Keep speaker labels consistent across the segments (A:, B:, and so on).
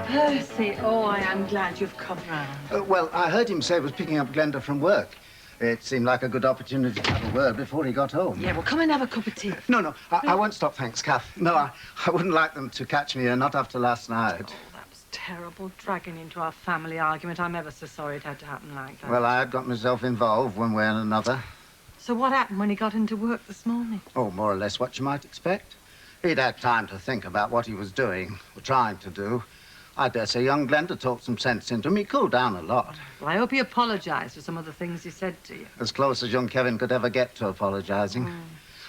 A: Percy, oh, I am glad you've come round.
B: Well, I heard him say he was picking up Glenda from work. It seemed like a good opportunity to have a word before he got home.
A: Yeah, well, come and have a cup of tea.
B: No, I won't stop, thanks, Kath. No, I wouldn't like them to catch me here, not after last night.
A: Oh, that was terrible, dragging into our family argument. I'm ever so sorry it had to happen like that.
B: Well, I had got myself involved one way and another.
A: So what happened when he got into work this morning?
B: Oh, more or less what you might expect. He'd had time to think about what he was doing, or trying to do. I dare say young Glenda talked some sense into him. He cooled down a lot.
A: Well, I hope he apologised for some of the things he said to you.
B: As close as young Kevin could ever get to apologising.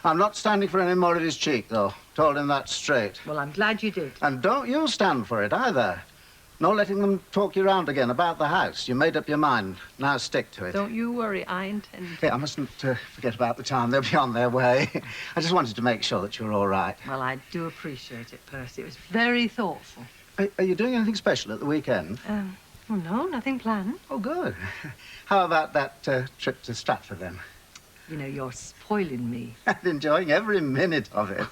B: I'm not standing for any more of his cheek, though. Told him that straight.
A: Well, I'm glad you did.
B: And don't you stand for it, either. No letting them talk you round again about the house. You made up your mind. Now stick to it.
A: Don't you worry, I intend.
B: Yeah, I mustn't forget about the time. They'll be on their way. I just wanted to make sure that you were all right.
A: Well, I do appreciate it, Percy. It was very thoughtful.
B: Are you doing anything special at the weekend?
A: Well, no, nothing planned.
B: Oh, good. How about that trip to Stratford, then?
A: You know, you're spoiling me.
B: I'm enjoying every minute of it.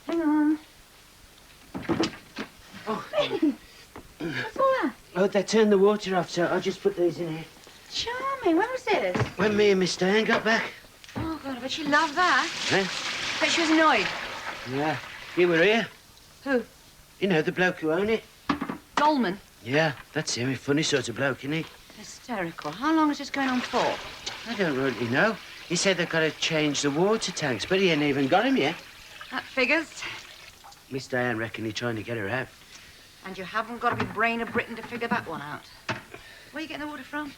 C: Hang on.
D: Oh.
C: What's all that?
D: Oh, they turned the water off, so I'll just put these in here.
C: Charming. When was this?
D: When me and Miss Diane got back.
C: Oh, God, I bet she loved that.
D: Eh?
C: Bet she was annoyed.
D: Yeah. You were here.
C: Who?
D: You know, the bloke who owned it.
C: Dolman.
D: Yeah, that's him. A funny sort of bloke, isn't he?
C: Hysterical. How long is this going on for?
D: I don't really know. He said they've got to change the water tanks, but he ain't even got him yet.
C: That figures.
D: Miss Diane reckoned he's trying to get her out.
C: And you haven't got to be brain of Britain to figure that one out. Where are you getting the water from?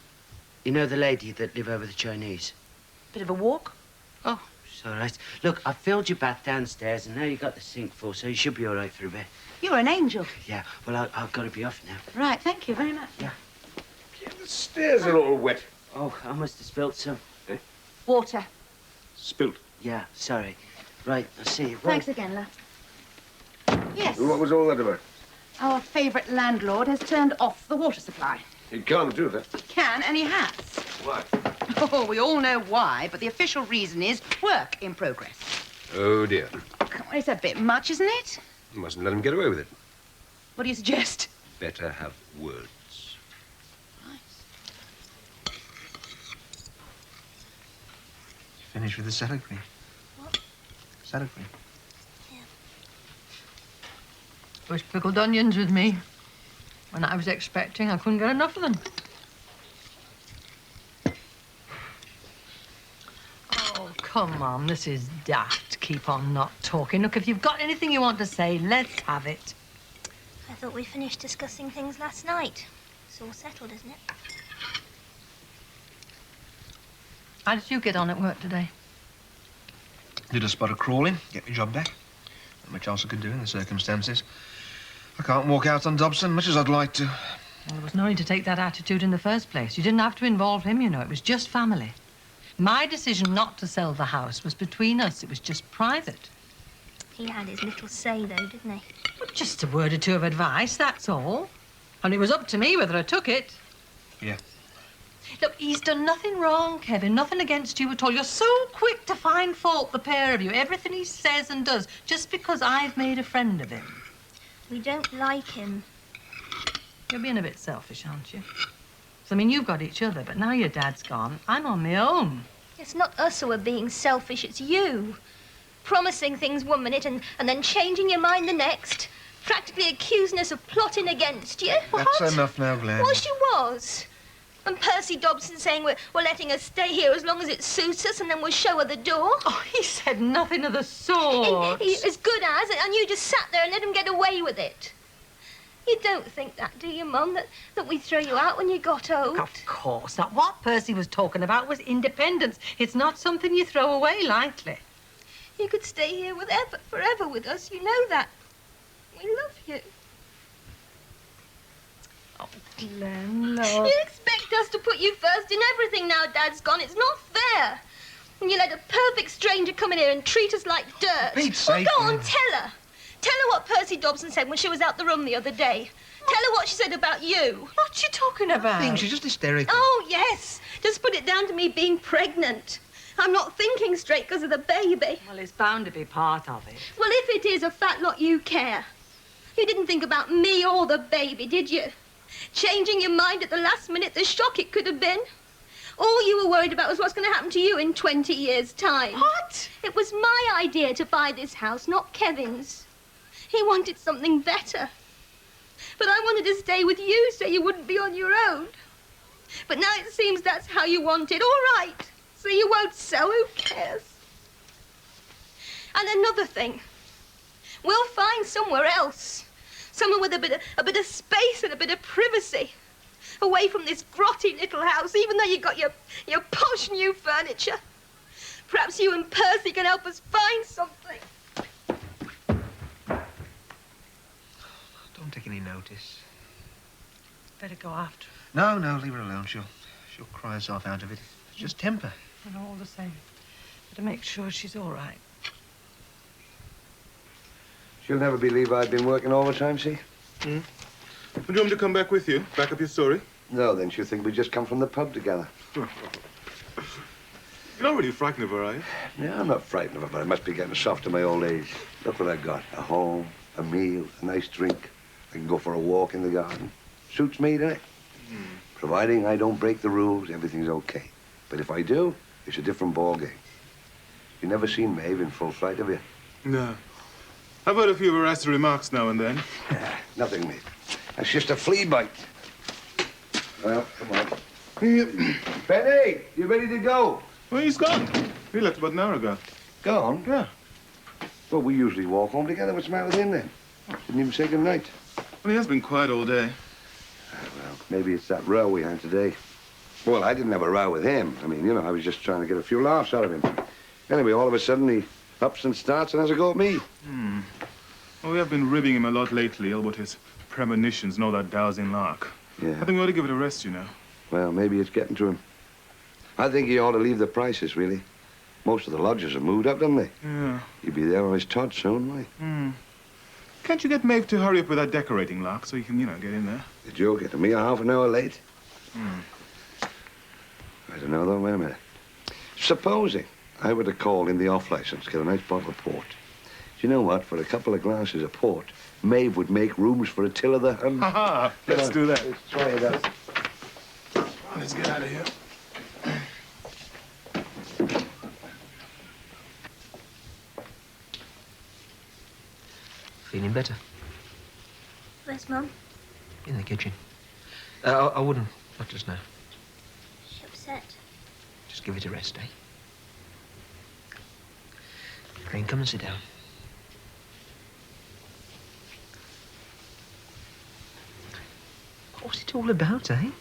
D: You know the lady that live over the Chinese?
C: Bit of a walk?
D: Oh, it's all right. Look, I filled your bath downstairs, and now you got the sink full, so you should be all right for a bit.
C: You're an angel.
D: Yeah, well, I've got to be off now.
C: Right, thank you very much.
D: Yeah.
E: Yeah, the stairs are all wet.
D: Oh, I must have spilt some.
E: Eh?
C: Water.
E: Spilt.
D: Yeah, sorry. Right, I'll see you.
C: Thanks again, love. Yes.
E: What was all that about?
C: Our favourite landlord has turned off the water supply.
E: He can't do that.
C: He can, and he has.
E: Why?
C: Oh, we all know why, but the official reason is work in progress.
E: Oh, dear.
C: Come on, it's a bit much, isn't it?
E: You mustn't let him get away with it.
C: What do you suggest?
E: Better have words.
C: Right.
F: Finished with the salad cream.
C: What?
F: Salad cream.
A: Bush pickled onions with me. When I was expecting, I couldn't get enough of them. Oh, come on, this is daft. Keep on not talking. Look, if you've got anything you want to say, let's have it.
G: I thought we finished discussing things last night. It's all settled, isn't it?
A: How did you get on at work today?
F: Did a spot of crawling, get my job back. Not much else I could do in the circumstances. I can't walk out on Dobson, much as I'd like to.
A: Well, there was no need to take that attitude in the first place. You didn't have to involve him, you know. It was just family. My decision not to sell the house was between us. It was just private.
G: He had his little say, though, didn't he?
A: Well, just a word or two of advice, that's all. And it was up to me whether I took it.
F: Yeah.
A: Look, he's done nothing wrong, Kevin. Nothing against you at all. You're so quick to find fault, the pair of you. Everything he says and does, just because I've made a friend of him.
G: We don't like him.
A: You're being a bit selfish, aren't you? So, I mean, you've got each other, but now your dad's gone, I'm on my own.
G: It's not us who are being selfish, it's you. Promising things one minute and then changing your mind the next. Practically accusing us of plotting against you.
F: That's enough now, Glenn.
G: Well, she was. And Percy Dobson saying we're letting her stay here as long as it suits us and then we'll show her the door.
A: Oh, he said nothing of the sort.
G: He as good as, and you just sat there and let him get away with it. You don't think that, do you, Mum, that we throw you out when you got old?
A: Of course not. What Percy was talking about was independence. It's not something you throw away lightly.
G: You could stay here forever with us. You know that. We love you.
A: Oh, Glenn, look.
G: You expect us to put you first in everything now Dad's gone. It's not fair. And you let a perfect stranger come in here and treat us like dirt.
F: For Pete's sake,
G: Well, go on,
F: Glenn.
G: tell her. Tell her what Percy Dobson said when she was out the room the other day. Tell her what she said about you.
A: What you talking about?
F: She's just hysterical.
G: Oh, yes. Just put it down to me being pregnant. I'm not thinking straight because of the baby.
A: Well, it's bound to be part of it.
G: Well, if it is, a fat lot you care. You didn't think about me or the baby, did you? Changing your mind at the last minute, the shock it could have been. All you were worried about was what's going to happen to you in 20 years' time.
A: What?
G: It was my idea to buy this house, not Kevin's. He wanted something better. But I wanted to stay with you so you wouldn't be on your own. But now it seems that's how you want it. All right. So you won't sell. Who cares? And another thing. We'll find somewhere else. Somewhere with a bit of space and a bit of privacy. Away from this grotty little house, even though you've got your posh new furniture. Perhaps you and Percy can help us find something.
F: Don't take any notice.
A: Better go after her.
F: No, leave her alone. She'll cry herself out of it. It's just temper.
A: And all the same. Better make sure she's all right.
E: She'll never believe I've been working overtime, see?
H: Hmm? Would you want me to come back with you? Back up your story?
E: No, then she'll think we just come from the pub together.
H: You're not really frightened of her, are you?
E: Yeah, I'm not frightened of her, but I must be getting soft in my old age. Look what I got. A home, a meal, a nice drink. I can go for a walk in the garden. Suits me, doesn't it? Providing I don't break the rules, everything's okay. But if I do, it's a different ballgame. You never seen Maeve in full flight, have you?
H: No. I've heard a few of her acid remarks now and then.
E: Yeah, nothing, mate. That's just a flea bite. Well, come on. Benny, you ready to go?
H: Well, he's gone. He left about an hour ago.
E: Gone?
H: Yeah.
E: Well, we usually walk home together. What's the matter with him, then? Didn't even say goodnight.
H: Well, he has been quiet all day.
E: Well, maybe it's that row we had today. Well, I didn't have a row with him. I mean, I was just trying to get a few laughs out of him. Anyway, all of a sudden, he ups and starts and has a go at me.
H: Well, we have been ribbing him a lot lately, all about his premonitions and all that dowsing lark.
E: Yeah.
H: I think we ought to give it a rest, you know.
E: Well, maybe it's getting to him. I think he ought to leave the prices, really. Most of the lodgers have moved up, haven't they?
H: Yeah.
E: He'll be there on his tot soon, won't he?
H: Can't you get Maeve to hurry up with that decorating lark so you can, get in there?
E: You're joking. To me, a half an hour late? I don't know, though. Wait a minute. Supposing I were to call in the off-license, get a nice bottle of port. Do you know what? For a couple of glasses of port, Maeve would make rooms for a till of the hand.
H: Ha-ha! Let's do that.
E: Let's try it out.
H: Let's get out of here.
F: Feeling better?
G: Where's Mum?
F: In the kitchen. I wouldn't. Not just now.
G: Is she upset?
F: Just give it a rest, eh? Crane, come and sit down. What's it all about, eh? I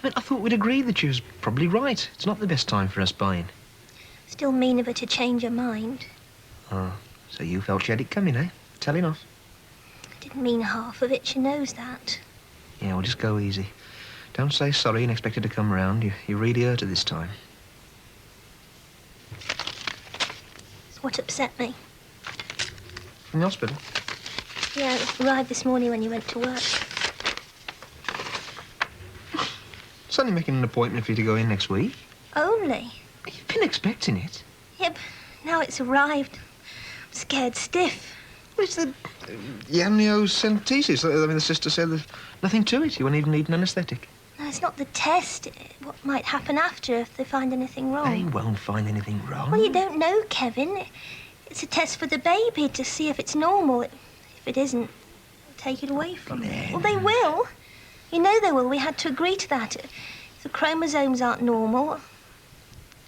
F: mean, I thought we'd agreed that she was probably right. It's not the best time for us buying.
G: Still mean of her to change her mind.
F: Oh, so you felt she had it coming, eh? Telling off.
G: I didn't mean half of it. She knows that.
F: Yeah, well, just go easy. Don't say sorry and expect her to come round. You really hurt her this time.
G: It's what upset me.
F: From the hospital?
G: Yeah, it arrived this morning when you went to work.
F: Suddenly making an appointment for you to go in next week.
G: Only?
F: You've been expecting it.
G: Yep, now it's arrived. I'm scared stiff.
F: Well, it's the amniocentesis. I mean, the sister said there's nothing to it. You won't even need an anaesthetic.
G: No, it's not the test. What might happen after if they find anything wrong?
F: They won't find anything wrong.
G: Well, you don't know, Kevin. It's a test for the baby to see if it's normal. If it isn't, they'll take it away from you. Well, they will. You know they will. We had to agree to that. If the chromosomes aren't normal, I'll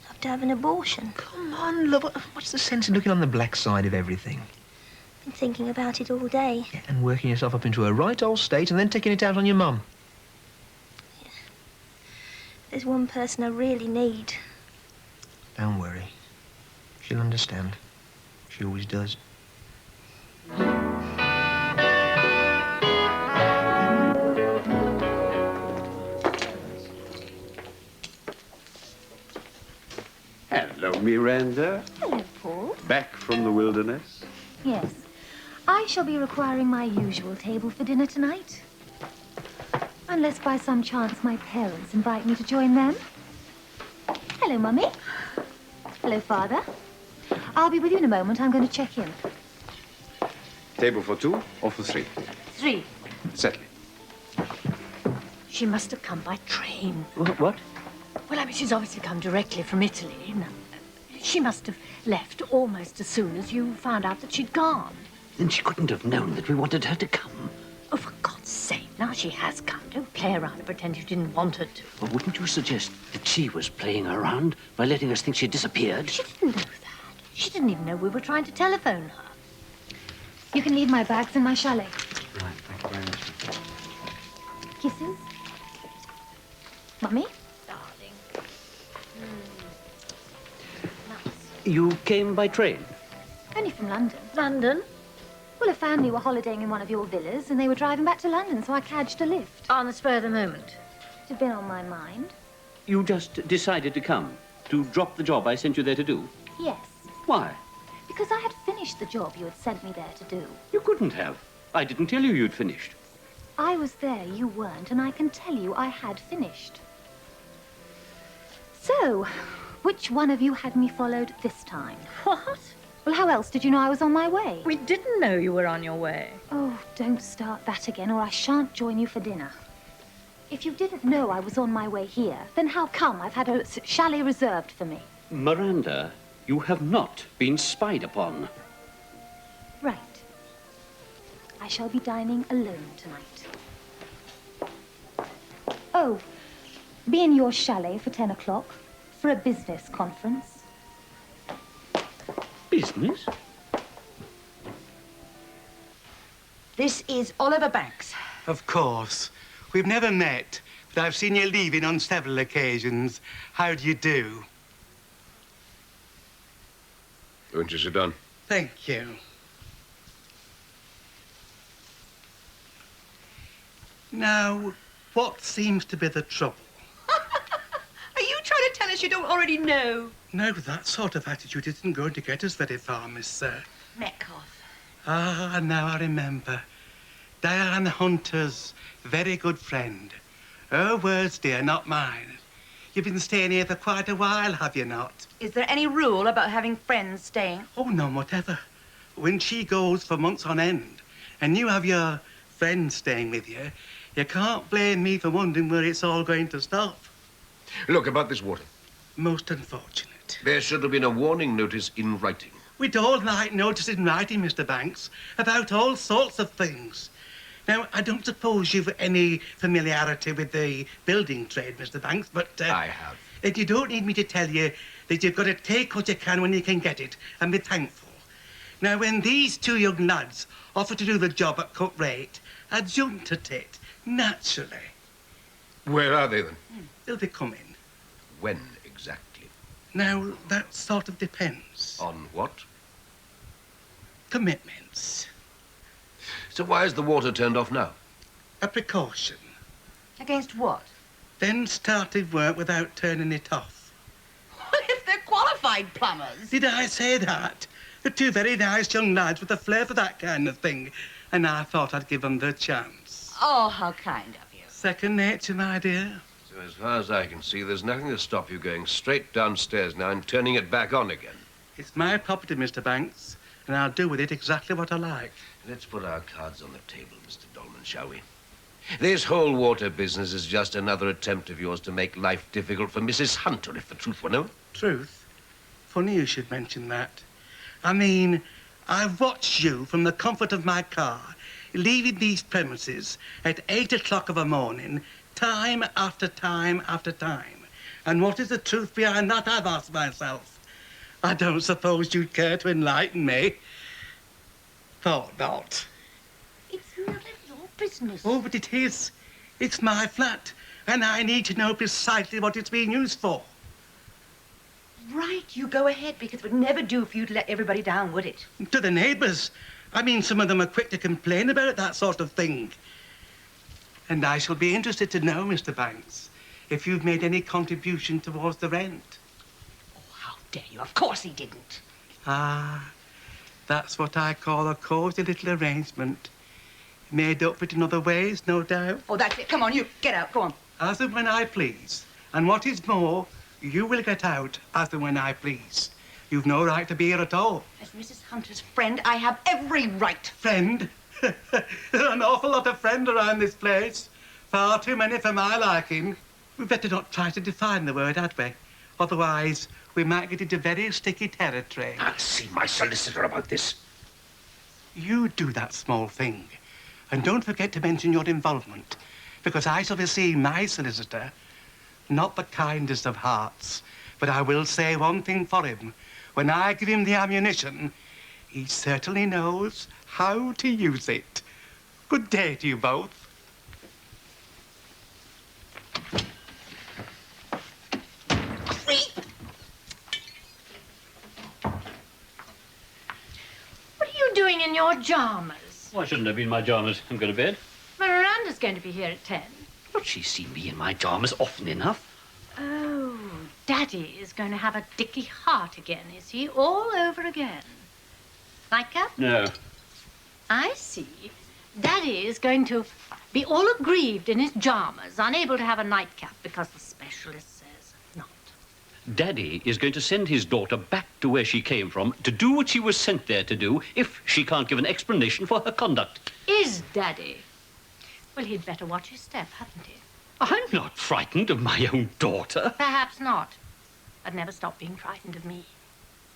G: have to have an abortion.
F: Come on, love. What's the sense in looking on the black side of everything?
G: Been thinking about it all day.
F: Yeah, and working yourself up into a right old state and then taking it out on your mum.
G: Yeah. There's one person I really need.
F: Don't worry. She'll understand. She always does.
I: Hello, Miranda.
J: Hello, Paul.
I: Back from the wilderness?
J: Yes. I shall be requiring my usual table for dinner tonight. Unless by some chance my parents invite me to join them. Hello, Mummy. Hello, Father. I'll be with you in a moment. I'm going to check in.
I: Table for 2 or for 3?
C: 3.
I: Settle.
K: She must have come by train.
I: What?
K: Well, I mean, she's obviously come directly from Italy. No, she must have left almost as soon as you found out that she'd gone.
L: Then she couldn't have known that we wanted her to come.
K: Oh, for God's sake, now she has come. Don't play around and pretend you didn't want her to.
L: Well, wouldn't you suggest that she was playing around by letting us think she'd disappeared?
K: She didn't know that. She didn't even know we were trying to telephone her.
J: You can leave my bags in my chalet.
L: Right, thank you very much.
J: Kisses? Mummy?
K: Darling.
L: You came by train?
J: Only from London.
K: London?
J: Well, a family were holidaying in one of your villas, and they were driving back to London, so I cadged a lift.
K: On the spur of the moment.
J: It had been on my mind.
L: You just decided to come? To drop the job I sent you there to do?
J: Yes,
L: Why?
J: because I had finished the job you had sent me there to do.
L: You couldn't have. I didn't tell you you'd finished.
J: I was there, you weren't, and I can tell you I had finished. So, which one of you had me followed this time?
K: What?
J: Well, how else did you know I was on my way?
K: We didn't know you were on your way.
J: Oh, don't start that again, or I shan't join you for dinner. If you didn't know I was on my way here, then how come I've had a chalet reserved for me?
L: Miranda, you have not been spied upon.
J: Right. I shall be dining alone tonight. Oh, be in your chalet for 10 o'clock for a business conference.
L: Business?
C: This is Oliver Banks.
M: Of course. We've never met, but I've seen you leaving on several occasions. How do you do?
E: Won't you sit down?
M: Thank you. Now, what seems to be the trouble?
C: Are you trying to tell us you don't already know?
M: No, that sort of attitude isn't going to get us very far, Miss Sir.
C: Metcalfe.
M: Ah, now I remember. Diane Hunter's very good friend. Her words, dear, not mine. You've been staying here for quite a while, have you not?
C: Is there any rule about having friends staying?
M: Oh, none whatever. When she goes for months on end, and you have your friends staying with you, you can't blame me for wondering where it's all going to stop.
E: Look, about this water.
M: Most unfortunate.
E: There should have been a warning notice in writing.
M: We'd all like notice in writing, Mr. Banks, about all sorts of things. Now, I don't suppose you've any familiarity with the building trade, Mr. Banks, but...
E: I have.
M: You don't need me to tell you that you've got to take what you can when you can get it and be thankful. Now, when these two young lads offered to do the job at cut rate, I jumped at it, naturally.
E: Where are they, then?
M: They'll be coming.
E: When exactly?
M: Now, that sort of depends.
E: On what?
M: Commitments.
E: So why is the water turned off now?
M: A precaution.
C: Against what?
M: Then started work without turning it off.
C: Well, if they're qualified plumbers.
M: Did I say that? They're two very nice young lads with a flair for that kind of thing, and I thought I'd give them the chance.
C: Oh, how kind of you.
M: Second nature, my dear.
E: So as far as I can see, there's nothing to stop you going straight downstairs now and turning it back on again.
M: It's my property, Mr. Banks, and I'll do with it exactly what I like.
E: Let's put our cards on the table, Mr. Dolman, shall we? This whole water business is just another attempt of yours to make life difficult for Mrs. Hunter, if the truth were known.
M: Truth? Funny you should mention that. I mean, I've watched you from the comfort of my car, leaving these premises at 8 o'clock of a morning, time after time after time. And what is the truth behind that, I've asked myself. I don't suppose you'd care to enlighten me. Thought not.
C: It's none of your business.
M: Oh, but it is. It's my flat, and I need to know precisely what it's being used for.
C: Right, you go ahead, because it would never do for you to let everybody down, would it?
M: To the neighbours. I mean, some of them are quick to complain about that sort of thing. And I shall be interested to know, Mr. Banks, if you've made any contribution towards the rent.
C: Oh, how dare you? Of course he didn't.
M: Ah, that's what I call a cosy little arrangement. Made up for it in other ways, no doubt.
C: Oh, that's it. Come on, you get out. Go on.
M: As and when I please. And what is more, you will get out as and when I please. You've no right to be here at all.
C: As Mrs. Hunter's friend, I have every right.
M: Friend? There are an awful lot of friends around this place. Far too many for my liking. We'd better not try to define the word, had we? Otherwise, we might get into very sticky territory.
L: I'll see my solicitor about this.
M: You do that small thing. And don't forget to mention your involvement, because I shall be seeing my solicitor. Not the kindest of hearts, but I will say one thing for him. When I give him the ammunition, he certainly knows how to use it. Good day to you both.
K: What are you doing in your pyjamas?
L: Why shouldn't I be in my pyjamas? I'm going to bed.
K: Miranda's going to be here at 10.
L: But she's seen me in my pyjamas often enough.
K: Oh, Daddy is going to have a dicky heart again, is he? All over again. Nightcap?
L: No.
K: I see. Daddy is going to be all aggrieved in his pyjamas, unable to have a nightcap because the specialist says not.
L: Daddy is going to send his daughter back to where she came from to do what she was sent there to do if she can't give an explanation for her conduct.
K: Is Daddy? Well, he'd better watch his step, hadn't he?
L: I'm not frightened of my own daughter.
K: Perhaps not. But never stop being frightened of me.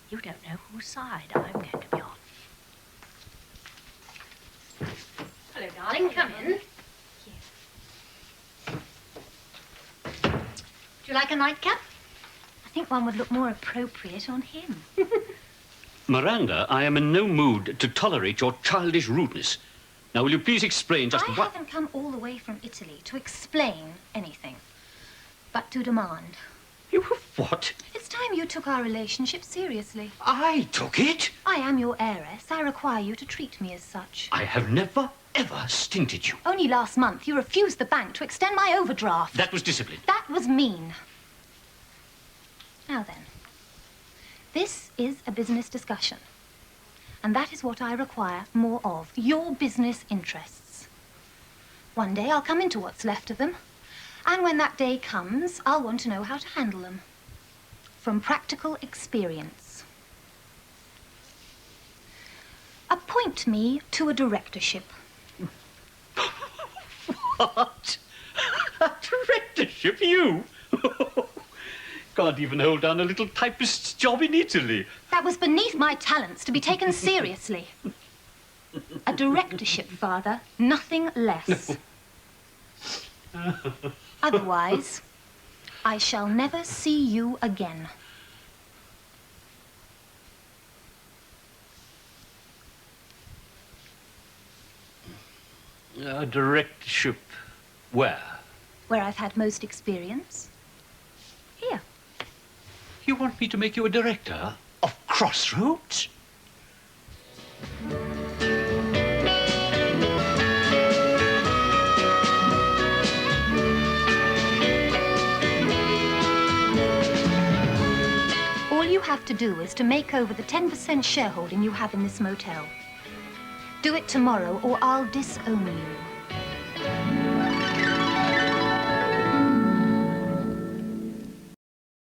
K: You don't know whose side I'm going to be on. Hello, darling. Come in. Here. Would you like a nightcap?
J: I think one would look more appropriate on him.
L: Miranda, I am in no mood to tolerate your childish rudeness. Now, will you please explain just
J: I
L: what...
J: haven't come all the way from Italy to explain anything, but to demand.
L: You what?
J: It's time you took our relationship seriously.
L: I took it?
J: I am your heiress. I require you to treat me as such.
L: I have never, ever stinted you.
J: Only last month you refused the bank to extend my overdraft.
L: That was discipline.
J: That was mean. Now then, this is a business discussion. And that is what I require more of, your business interests. One day I'll come into what's left of them. And when that day comes, I'll want to know how to handle them. From practical experience. Appoint me to a directorship.
L: What? A directorship? You? Can't even hold down a little typist's job in Italy.
J: That was beneath my talents to be taken seriously. A directorship, Father, nothing less.
L: No.
J: Otherwise, I shall never see you again.
L: A directorship where?
J: Where I've had most experience. Here.
L: You want me to make you a director of Crossroads?
J: All you have to do is to make over the 10% shareholding you have in this motel. Do it tomorrow or I'll disown you.